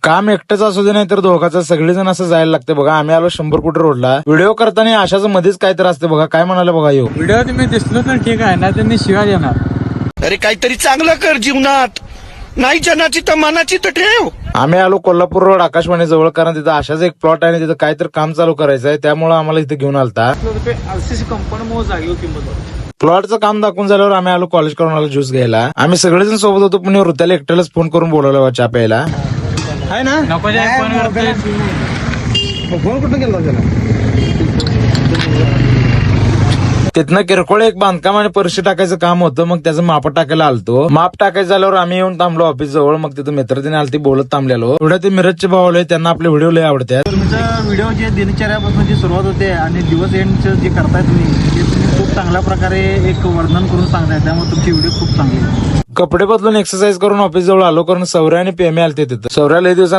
काम एकटंच असू दे नाही तर दोघाचं सगळेजण असं जायला लागते बघा. आम्ही आलो 100 कोटी रोडला. व्हिडिओ करताना अशाच मध्येच काय तर असते बघा. काय म्हणाले बघा येऊ व्हिडिओ तुम्ही दिसलो तर ठीक आहे ना, त्यांनी शिवाय देणार. अरे काहीतरी चांगलं कर जीवनात, नाही जनाची तर मनाची तर ठेव. आम्ही आलो कोल्हापूर रोड आकाशवाणी जवळ, कारण तिथं अशाच एक प्लॉट आहे आणि तिथं काय तर काम चालू करायचं आहे. त्यामुळे आम्हाला इथे घेऊन आलता. आरसीसी कंपाऊंड मुळे जागेवर किंमत. प्लॉटचं काम दाखवून झाल्यावर आम्ही आलो कॉलेज करून आलो ज्यूस घ्यायला. आम्ही सगळेजण सोबत होतो, पण वृत्याला एकट्यालाच फोन करून बोलवलं चहा प्यायला. आहे ना, नको फोन करतोय. फोन कुठं केला त्याला? तिथनं किरकोळ एक बांधकाम आणि परशी टाकायचं काम होतं. मग त्याचं माप टाकायला आलतो. माप टाकायचं झाल्यावर आम्ही येऊन थांबलो ऑफिस जवळ. मग तिथं मित्रदिने आलती, बोलत थांबलेलो. एवढ्या ते मिरजचे भावले, त्यांना आपले व्हिडिओ लय आवडतात. तुमचं व्हिडिओ जे दिनचर्यापासून जी सुरुवात होते आणि दिवस एंडचं जे करताय तुम्ही, ते तुम्ही खूप चांगल्या प्रकारे एक वर्णन करून सांगताय. त्यामुळे तुमची व्हिडिओ खूप चांगली आहे. कपडे बदलून एक्सरसाइज करून ऑफिस जवळ आलो, कारण सौर्या आणि पेमे आलते तिथं. सौर्या लय दिवसांनी